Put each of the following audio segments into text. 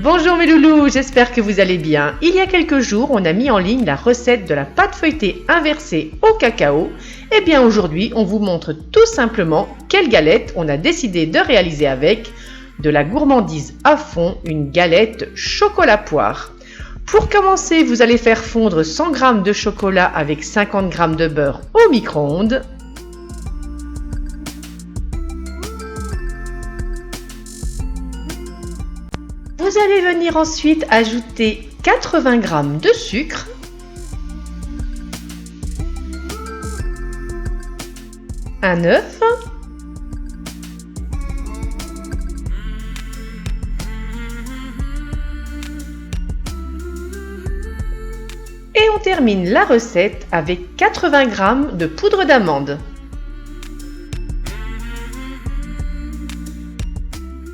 Bonjour mes loulous, j'espère que vous allez bien. Il y a quelques jours, on a mis en ligne la recette de la pâte feuilletée inversée au cacao. Et bien aujourd'hui, on vous montre tout simplement quelle galette on a décidé de réaliser avec de la gourmandise à fond, une galette chocolat poire. Pour commencer, vous allez faire fondre 100 g de chocolat avec 50 g de beurre au micro-ondes. Vous allez venir ensuite ajouter 80 g de sucre, un œuf, et on termine la recette avec 80 g de poudre d'amande.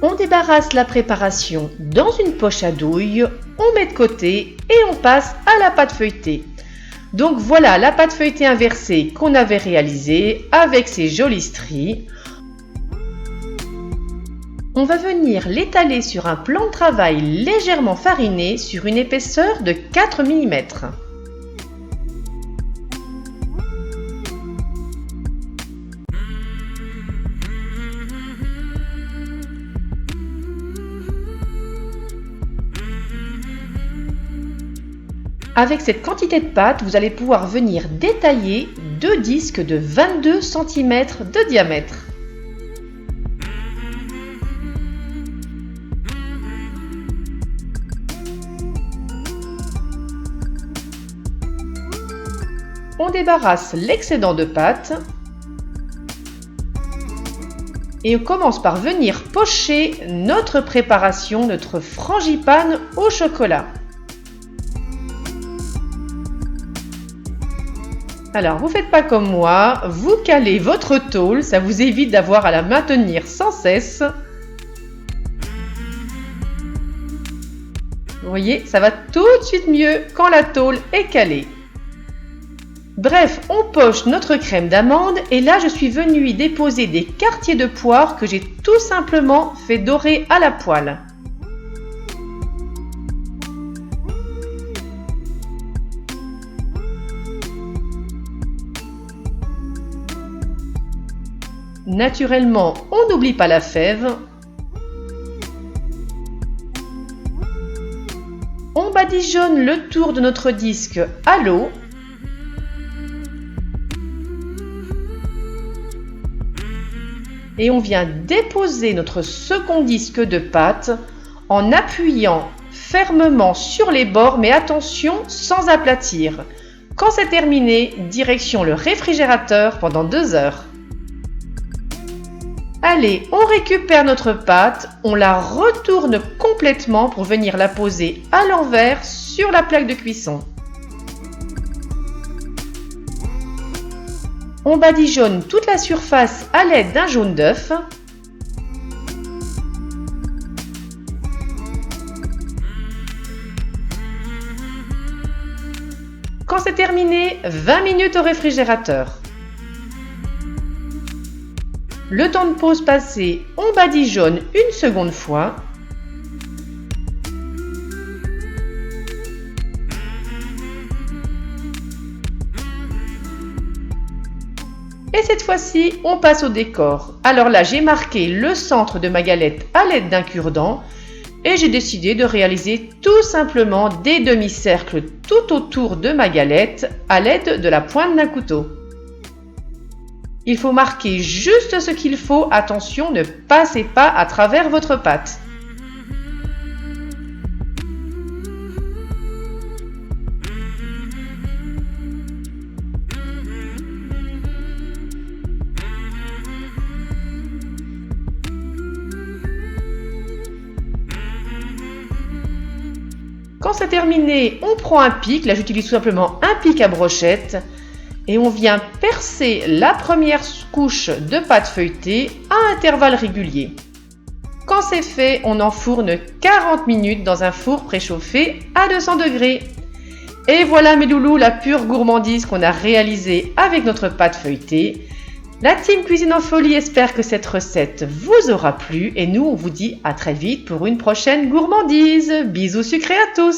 On débarrasse la préparation dans une poche à douille, on met de côté et on passe à la pâte feuilletée. Donc voilà la pâte feuilletée inversée qu'on avait réalisée avec ses jolies stries. On va venir l'étaler sur un plan de travail légèrement fariné sur une épaisseur de 4 mm. Avec cette quantité de pâte, vous allez pouvoir venir détailler deux disques de 22 cm de diamètre. On débarrasse l'excédent de pâte et on commence par venir pocher notre préparation, notre frangipane au chocolat. Alors, vous faites pas comme moi, vous calez votre tôle, ça vous évite d'avoir à la maintenir sans cesse. Vous voyez, ça va tout de suite mieux quand la tôle est calée. Bref, on poche notre crème d'amande et là, je suis venue y déposer des quartiers de poire que j'ai tout simplement fait dorer à la poêle. Naturellement, on n'oublie pas la fève. On badigeonne le tour de notre disque à l'eau. Et on vient déposer notre second disque de pâte en appuyant fermement sur les bords, mais attention, sans aplatir. Quand c'est terminé, direction le réfrigérateur pendant 2 heures. Allez, on récupère notre pâte, on la retourne complètement pour venir la poser à l'envers sur la plaque de cuisson. On badigeonne toute la surface à l'aide d'un jaune d'œuf. Quand c'est terminé, 20 minutes au réfrigérateur. Le temps de pause passé, on badigeonne une seconde fois. Et cette fois-ci, on passe au décor. Alors là, j'ai marqué le centre de ma galette à l'aide d'un cure-dent et j'ai décidé de réaliser tout simplement des demi-cercles tout autour de ma galette à l'aide de la pointe d'un couteau. Il faut marquer juste ce qu'il faut, attention, ne passez pas à travers votre pâte. Quand c'est terminé, on prend un pic, là j'utilise tout simplement un pic à brochette. Et on vient percer la première couche de pâte feuilletée à intervalles réguliers. Quand c'est fait, on enfourne 40 minutes dans un four préchauffé à 200 degrés. Et voilà mes loulous, la pure gourmandise qu'on a réalisée avec notre pâte feuilletée. La team Cuisine en Folie espère que cette recette vous aura plu et nous on vous dit à très vite pour une prochaine gourmandise. Bisous sucrés à tous!